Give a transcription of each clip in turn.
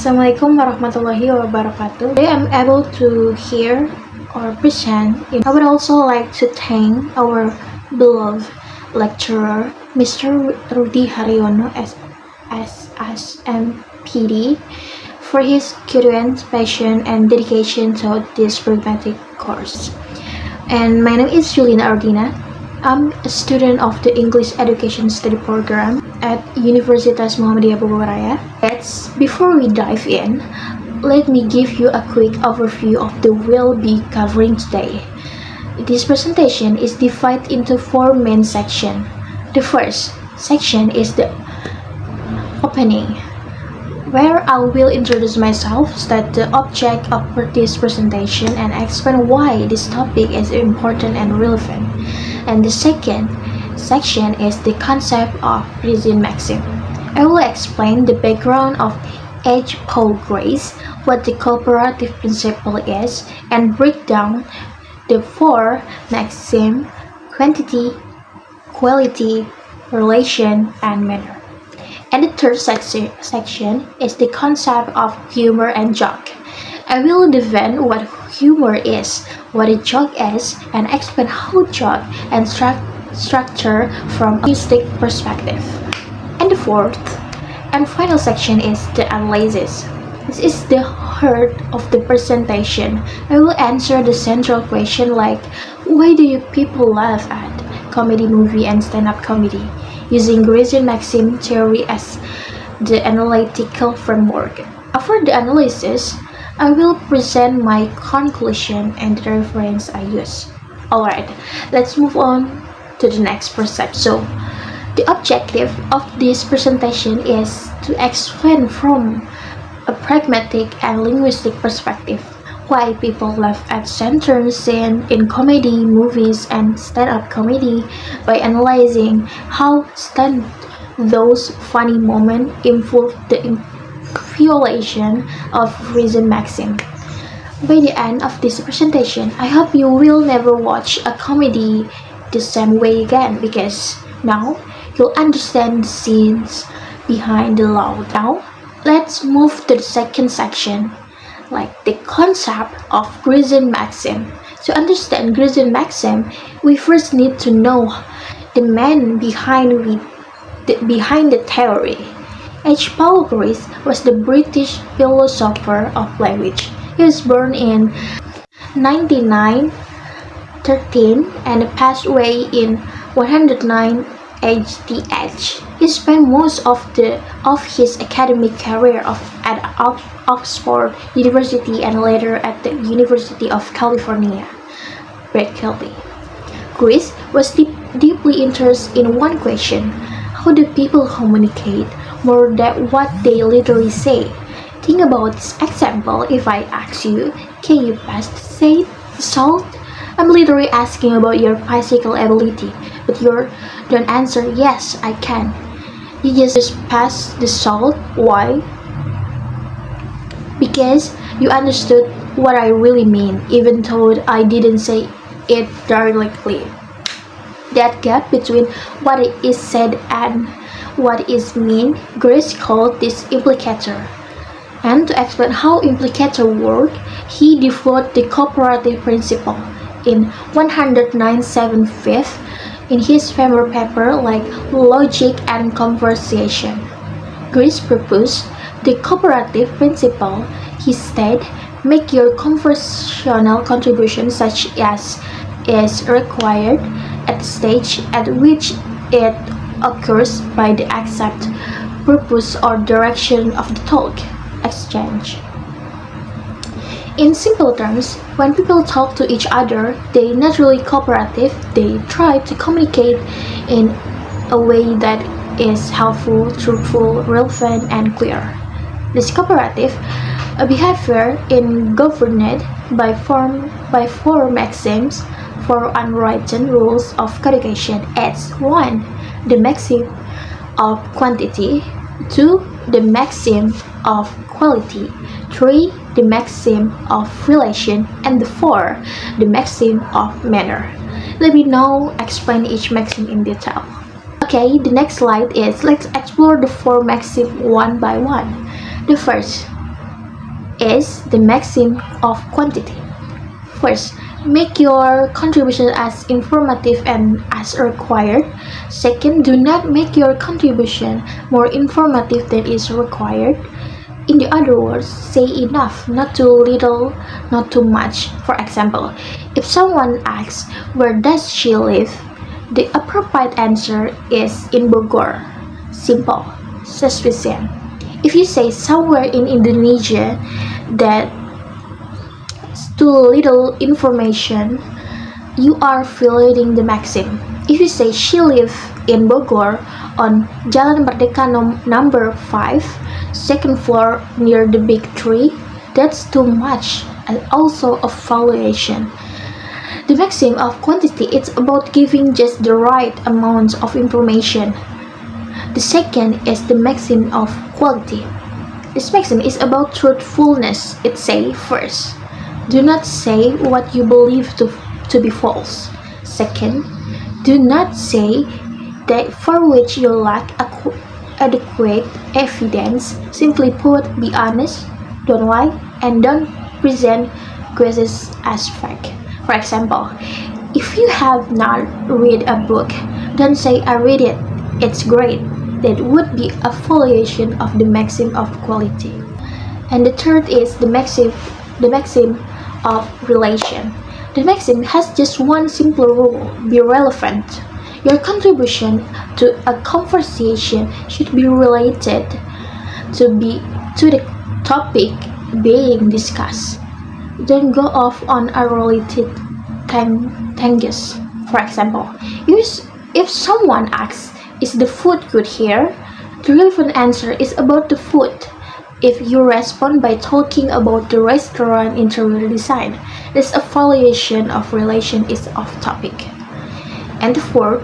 Assalamualaikum warahmatullahi wabarakatuh. Today I'm able to hear or present. I would also like to thank our beloved lecturer, Mr. Rudy Haryono as MPD, for his continuous passion and dedication to this pragmatic course. And my name is Julina Ardina. I'm a student of the English Education Study Program at Universitas Muhammadiyah Bogor Raya. Before we dive in, let me give you a quick overview of the we'll be covering today. This presentation is divided into 4 main sections. The first section is the opening, where I will introduce myself, state the object of this presentation, and explain why this topic is important and relevant. And the second section is the concept of reason maxim. I will explain the background of H. Paul Grace, what the cooperative principle is, and break down the 4 maxims: quantity, quality, relation, and manner. And the third section is the concept of humor and joke. I will define what humor is, what a joke is, and explain how joke and structure from a artistic perspective. And the fourth and final section is the analysis. This is the heart of the presentation. I will answer the central question like, why do you people laugh at comedy movie and stand-up comedy, using reason maxim theory as the analytical framework. After the analysis, I will present my conclusion and the reference I use. Alright, let's move on to the next perception. So, the objective of this presentation is to explain from a pragmatic and linguistic perspective why people laugh at certain scenes in comedy movies and stand-up comedy by analyzing how those funny moments involve the violation of reason maxim. By the end of this presentation, I hope you will never watch a comedy the same way again, because now you'll understand the scenes behind the law. Now, let's move to the second section, like the concept of reason maxim. To understand reason maxim, we first need to know the man behind the theory. H. Paul Grace was the British philosopher of language. He was born in 1913 and passed away in 109 AD. He spent most of his academic career at Oxford University and later at the University of California, Berkeley. Grace was deeply interested in one question: how do people communicate more than what they literally say? Think about this example. If I ask you, can you pass the salt? I'm literally asking about your physical ability, but you don't answer, yes, I can. You just pass the salt. Why? Because you understood what I really mean, even though I didn't say it directly. That gap between what is said and what is meant, Grace called this implicator. And to explain how implicator work, he developed the cooperative principle in 109.75 in his famous paper like Logic and Conversation. Grace proposed the cooperative principle. He said, make your conversational contribution such as is required at the stage at which it occurs by the exact purpose or direction of the talk exchange. In simple terms, when people talk to each other, they naturally cooperative. They try to communicate in a way that is helpful, truthful, relevant, and clear. This cooperative behavior is governed by 4 maxims, 4 unwritten rules of communication. It's 1. The maxim of quantity, 2. The maxim of quality, 3. The maxim of relation, and 4. The maxim of manner. Let me now explain each maxim in detail. Okay, the next slide is let's explore the 4 maxims one by one. The first, is the maxim of quantity. First, make your contribution as informative and as required. Second, do not make your contribution more informative than is required. In the other words, say enough, not too little, not too much. For example, if someone asks, "Where does she live?" the appropriate answer is in Bogor. Simple, sufficient. If you say somewhere in Indonesia, that's too little information, you are violating the maxim. If you say she lives in Bogor on Jalan Merdeka number 5, second floor near the big tree, that's too much and also a violation. The maxim of quantity is about giving just the right amount of information. The second is the maxim of quality. This maxim is about truthfulness. It says first, do not say what you believe to be false. Second, do not say that for which you lack adequate evidence. Simply put, be honest, don't lie, and don't present guesses as fact. For example, if you have not read a book, don't say I read it, it's great. That would be a violation of the maxim of quality. And the third is the maxim of relation. The maxim has just one simple rule: be relevant. Your contribution to a conversation should be related to the topic being discussed. Don't go off on a related tangents. For example, if someone asks, "Is the food good here?" the relevant answer is about the food. If you respond by talking about the restaurant interior design, this a violation of relation is off topic. And the fourth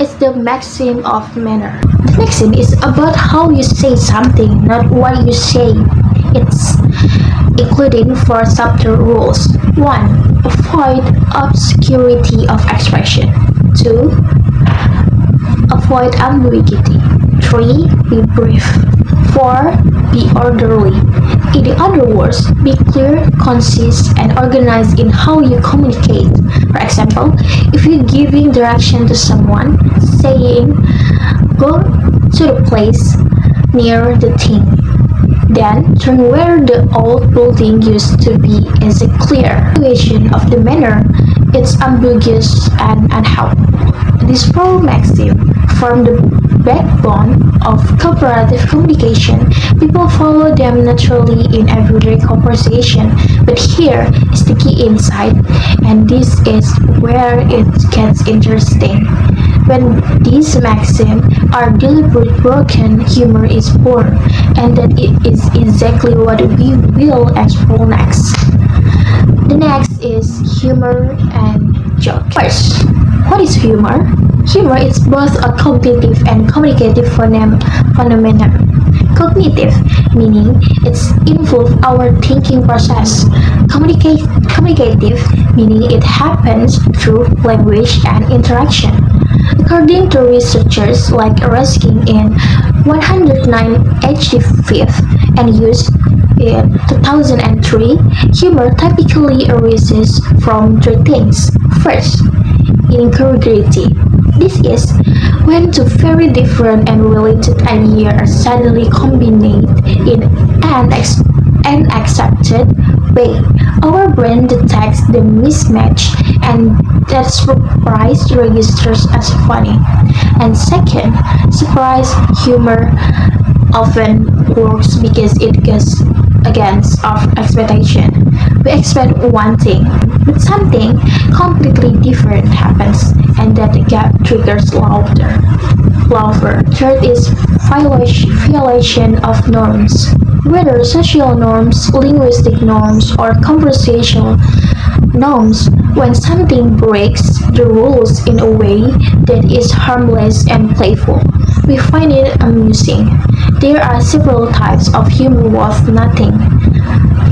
is the maxim of manner. The maxim is about how you say something, not what you say. It's including 4 subtle rules. 1. Avoid obscurity of expression. 2. Avoid ambiguity. 3. Be brief. 4. Be orderly. In the other words, be clear, concise, and organized in how you communicate. For example, if you're giving direction to someone, saying, "Go to the place near the thing," then turn where the old building used to be is a clear evaluation of the manner. It's ambiguous and unhelpful. These 4 maxims form the backbone of cooperative communication. People follow them naturally in everyday conversation, but here is the key insight, and this is where it gets interesting. When these maxims are deliberately broken, humor is born, and that is exactly what we will explore next. The next is humor and joke. First, what is humor? Humor is both a cognitive and communicative phenomenon. Cognitive, meaning it's involves our thinking process. Communicative, meaning it happens through language and interaction. According to researchers like Ruskin in 195 and used in 2003, humor typically arises from 3 things. First, incongruity. This is when 2 very different and related ideas are suddenly combined in an unaccepted way. Our brain detects the mismatch, and that surprise registers as funny. And second, surprise humor often works because it goes against our expectation. We expect one thing, but something completely different happens, and that gap triggers laughter. Third is violation of norms. Whether social norms, linguistic norms, or conversational norms, when something breaks the rules in a way that is harmless and playful, we find it amusing. There are several types of humor worth nothing.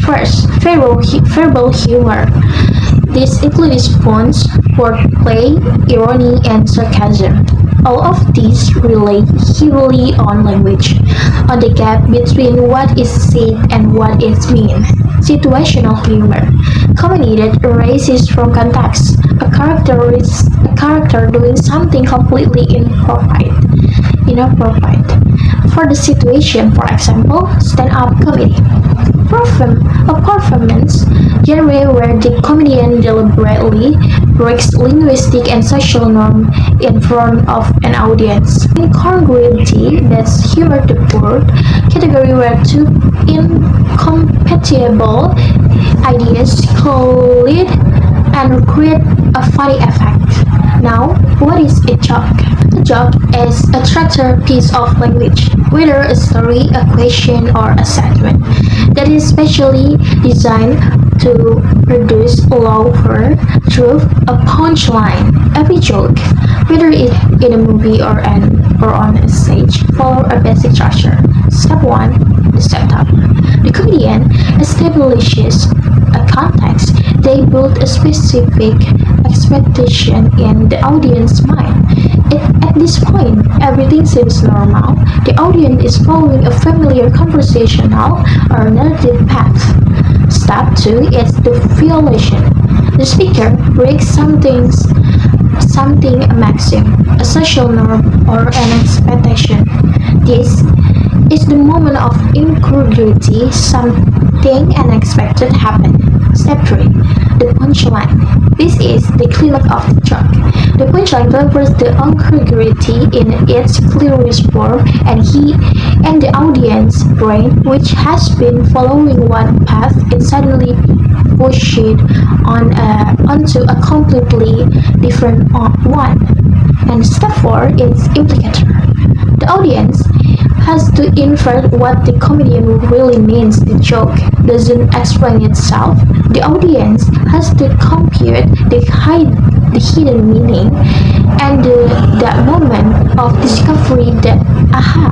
First, verbal humor. This includes puns, wordplay, irony, and sarcasm. All of these rely heavily on language, on the gap between what is said and what is meant. Situational humor. Comedy that erases from context. A character doing something completely inappropriate for the situation. For example, stand-up comedy. A performance genre where the comedian deliberately breaks linguistic and social norms in front of an audience. Incongruity, that's humor the word, category where two incompatible ideas collide and create a funny effect. Now, what is a joke? A joke is a structured piece of language, whether a story, a question, or a statement, that is specially designed to produce laughter through a punchline. Every joke, whether it's in a movie or on a stage, follow a basic structure. Step 1. The setup. The comedian establishes a context. They build a specific expectation in the audience's mind. At this point, everything seems normal. The audience is following a familiar conversational or narrative path. Step 2 is the violation. The speaker breaks something, a maxim, a social norm, or an expectation. This is the moment of incongruity. Something unexpected happened. Step 3. The punchline. This is the climax of the joke. The punchline delivers the incongruity in its clearest form, and the audience brain, which has been following one path, is suddenly pushed onto a completely different one. And step 4 is implicator. The audience has to infer what the comedian really means. The joke doesn't explain itself. The audience has to compute the hidden meaning, and that moment of discovery, the aha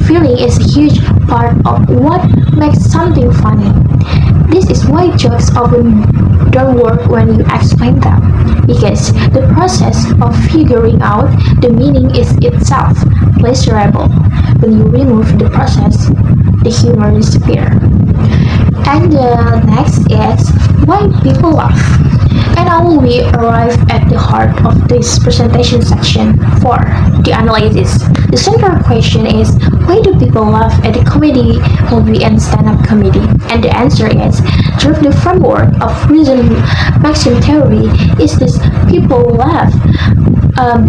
feeling, is a huge part of what makes something funny. This is why jokes often don't work when you explain them, because the process of figuring out the meaning is itself pleasurable. When you remove the process, the humor disappears. And the next is why people laugh. And now we arrive at the heart of this presentation section 4, the analysis. The central question is, why do people laugh at the comedy, movie, and stand-up comedy? And the answer is, through the framework of reason maxim theory, is this: people laugh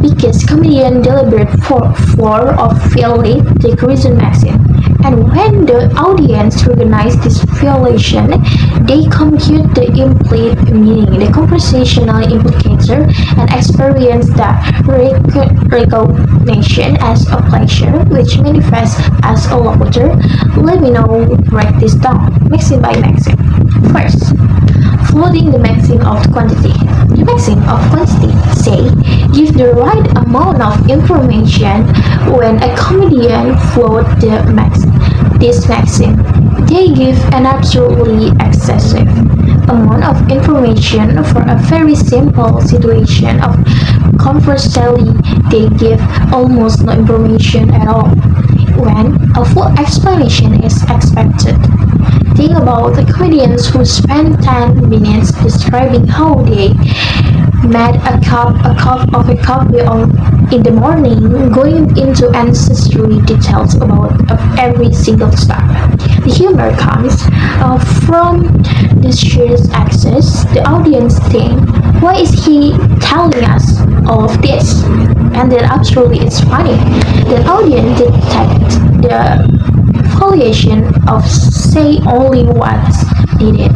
because comedian deliberate for or violate the reason maxim. And when the audience recognize this violation, they compute the implied meaning, the conversational implicator, and experience that recognition as a pleasure, which manifests as a laughter. Let me now break this down, maxim by maxim. First, floating the maxim of quantity. The maxim of quantity, say, give the right amount of information. When a comedian float this maxim, they give an absolutely excessive amount of information for a very simple situation. Conversely, they give almost no information at all when a full explanation is expected. Think about the comedians who spend 10 minutes describing how they made a cup of coffee in the morning, going into ancestry details about every single step. The humor comes from this sheer access. The audience think, why is he telling us all of this? And then absolutely it's funny. The audience detects the foliation of say only what's needed,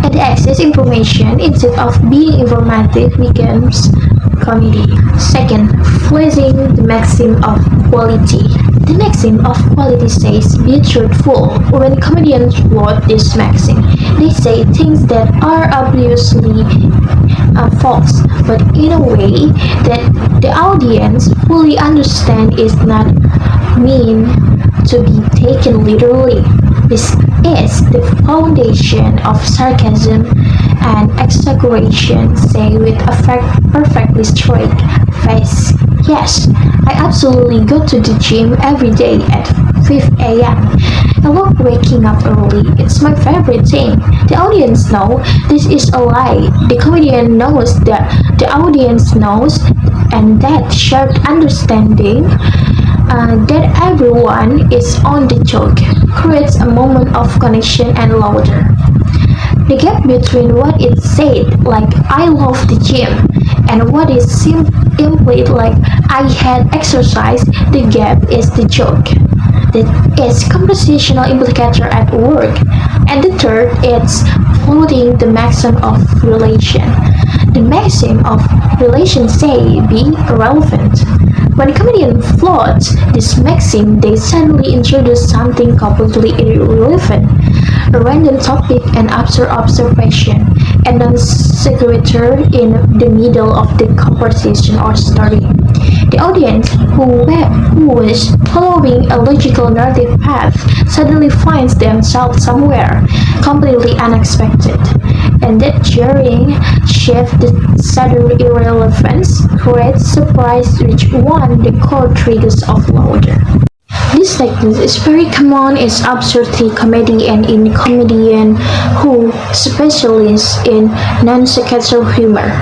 and the excess information, instead of being informative, becomes comedy. Second, phrasing the maxim of quality. The maxim of quality says, be truthful. When comedians float this maxim, they say things that are obviously false, but in a way that the audience fully understand is not mean to be taken literally. This is the foundation of sarcasm and exaggeration, say with a perfectly straight face. Yes, I absolutely go to the gym every day at 5 a.m. I love waking up early. It's my favorite thing. The audience know this is a lie. The comedian knows that the audience knows, and that shared understanding that everyone is on the joke creates a moment of connection and laughter. The gap between what is said, like I love the gym, and what is simply like I had exercise, the gap is the joke. That is conversational implicator at work. And the third is floating the maxim of relation. The maxim of relation say be irrelevant. When a comedian floats this maxim, they suddenly introduce something completely irrelevant, a random topic, an absurd observation, and non sequitur in the middle of the conversation or story. The audience, who was following a logical narrative path, suddenly finds themselves somewhere completely unexpected. And that jarring shift, the sudden irrelevance, creates surprise which one the core triggers of laughter. This technique is very common in absurdity comedy and in comedian who specialize in non-sequitur humor.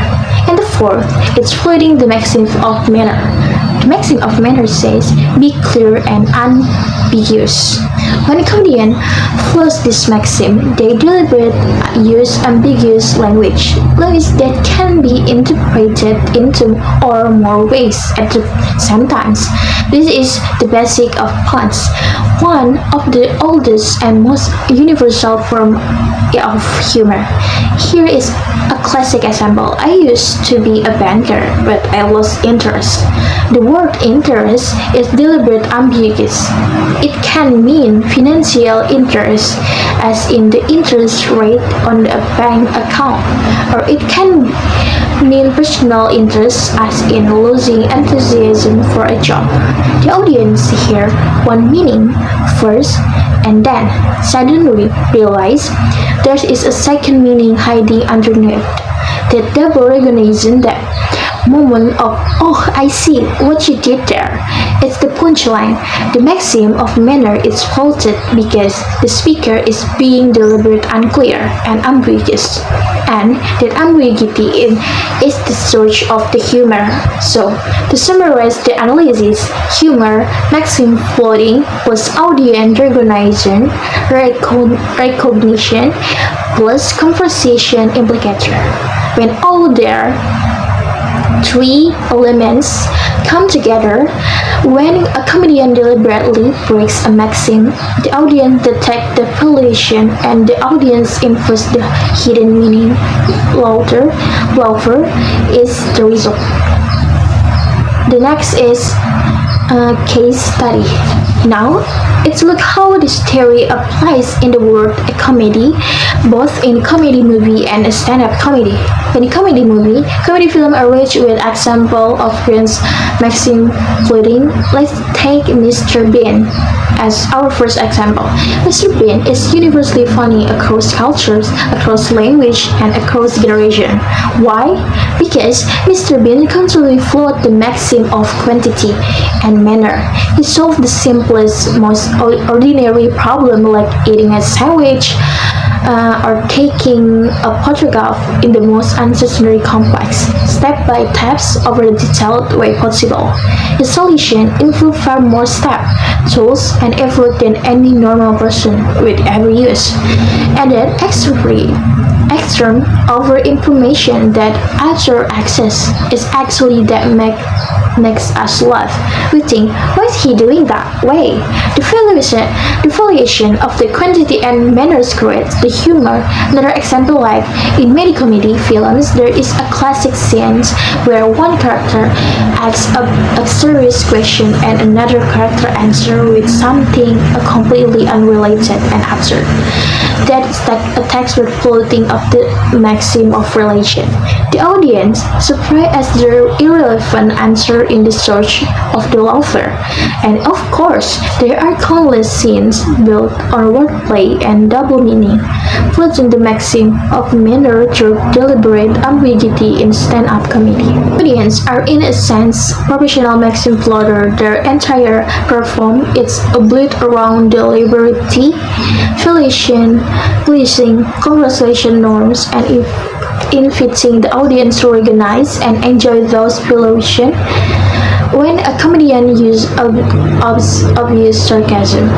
And the fourth is floating the maxim of manner. The maxim of manner says, be clear and unambiguous. When a comedian floats this maxim, they deliberately use ambiguous language that can be interpreted into or more ways at the same time. This is the basic of puns, one of the oldest and most universal form of humor. Here is a classic example. I used to be a banker, but I lost interest. The word interest is deliberate ambiguous. It can mean financial interest, as in the interest rate on a bank account, or it can mean personal interest, as in losing enthusiasm for a job. The audience hear one meaning first and then suddenly realize there is a second meaning hiding underneath. The double recognition, that moment of, oh, I see what you did there. It's the punchline. The maxim of manner is faulted because the speaker is being deliberate, unclear, and ambiguous. And that ambiguity is the source of the humor. So, to summarize the analysis, humor, maxim floating, plus audience recognition, plus conversation implicator. When all their three elements come together, when a comedian deliberately breaks a maxim, the audience detects the violation and the audience infers the hidden meaning. Laughter is the result. The next is a case study. Now, let's look how this theory applies in the world of comedy, both in comedy movie and stand-up comedy. In a comedy movie, comedy film are rich with example of Prince Maxim floating. Let's take Mr. Bean as our first example. Mr. Bean is universally funny across cultures, across language, and across generation. Why? Because Mr. Bean constantly float the maxim of quantity and manner. He solved the simplest, most ordinary problem like eating a sandwich, or taking a photograph in the most unnecessary complex, step-by-steps over the detailed way possible. His solution include far more steps, tools, and effort than any normal person would ever use. And that extreme over information that after access is actually that makes us laugh. We think, why is he doing that way? The valuation of the quantity and manners creates the humor. Another example, like in many comedy films, there is a classic scene where one character asks a serious question and another character answers with something completely unrelated and absurd. That is like a textbook floating of the maxim of relation. The audience surprised as their irrelevant answer in the search of the lover. And of course, there are countless scenes built on wordplay and double meaning, floating the maxim of manner through deliberate ambiguity in stand-up comedy. Comedians are in a sense professional maxim floater. Their entire perform is built around deliberity, affiliation, pleasing, conversation norms, and inviting the audience to recognize and enjoy those below. When a comedian uses obvious sarcasm,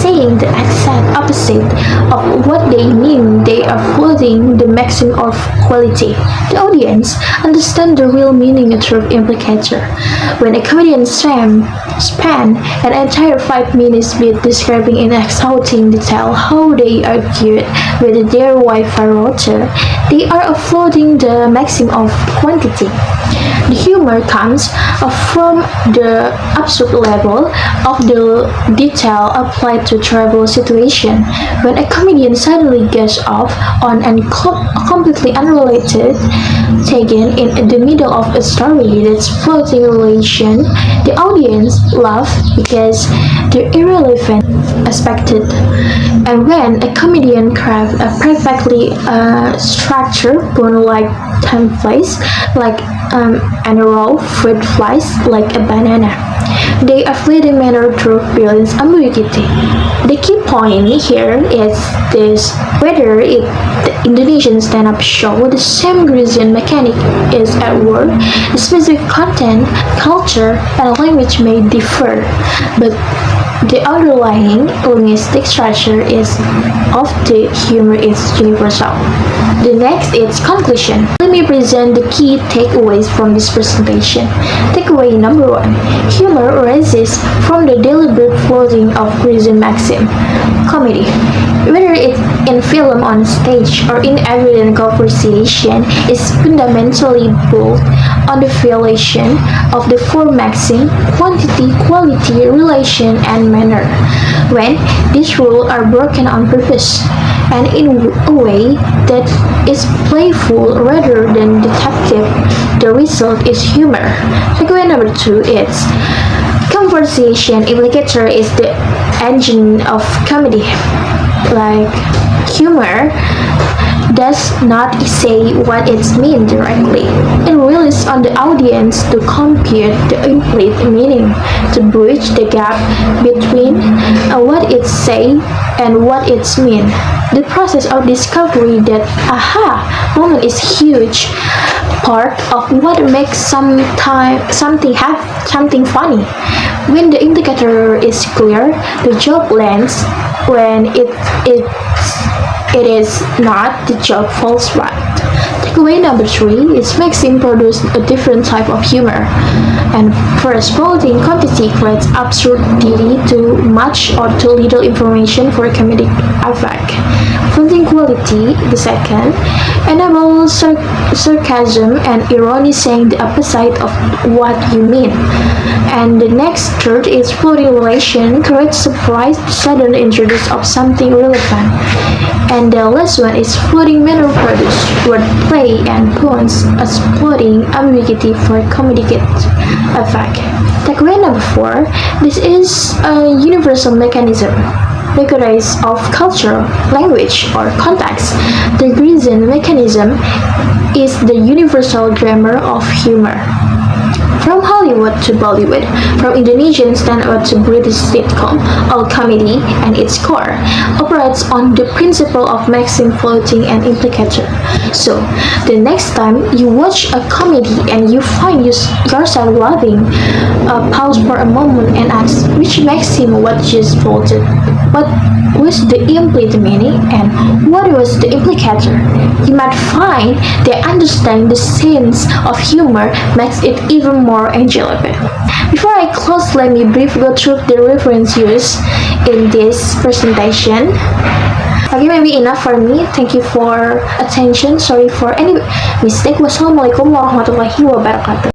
saying the exact opposite of what they mean, they are floating the maxim of quality. The audience understands the real meaning through implicator. When a comedian span an entire 5 minutes bit describing in exhausting detail how they argued with their Wi-Fi router, they are floating the maxim of quantity. The humor comes from the absurd level of the detail applied to trivial situation. When a comedian suddenly gets off on a completely unrelated taken in the middle of a story that's floating relation, the audience laughs because they're irrelevant expected. And when a comedian crafts a perfectly structured pun like time flies, like and a row fruit flies like a banana. They are fleeting manner through brilliant ambiguity. The key point here is this: whether the Indonesian stand-up show the same reason mechanic is at work, the specific content, culture, and language may differ, but the underlying linguistic structure of the humor is universal. The next is conclusion. Let me present the key takeaways from this presentation. Takeaway number 1. Humor arises from the deliberate floating of reason maxim. Comedy, whether it's in film on stage or in everyday conversation, is fundamentally built on the violation of the four maxim: quantity, quality, relation, and manner. When these rules are broken on purpose and in a way that is playful rather than deceptive, the result is humor. Takeaway number 2 is conversation implicator is the engine of comedy. Like humor does not say what it means directly. It relies on the audience to compute the implied meaning, to bridge the gap between what it say and what it means. The process of discovery that aha moment is huge part of what makes something funny. When the indicator is clear, the joke lands. When it is not, the joke falls flat. Takeaway number 3 is maxim produce a different type of humor. And first, floating quantity creates absurdity to much or too little information for comedic effect. Floating quality, the second, enables sarcasm and irony, saying the opposite of what you mean. And the next third is floating relation, creates surprise, sudden introduce of something relevant. And the last one is floating manner produce, wordplay and puns, exploiting ambiguity for comedic effect. Takeaway number 4, this is a universal mechanism. Regardless of culture, language, or context, the reason mechanism is the universal grammar of humor. From Hollywood to Bollywood, from Indonesian stand-up to British sitcom, all comedy, and its core, operates on the principle of maxim, floating, and implicator. So, the next time you watch a comedy and you find yourself laughing, pause for a moment and ask which maxim was just floated, what was the implied meaning, and what was the implicator. You might find that understanding the sense of humor makes it even more enjoyable. Before I close, let me briefly go through the reference used in this presentation. Okay, maybe enough for me. Thank you for attention. Sorry for any mistake. Wassalamualaikum warahmatullahi wabarakatuh.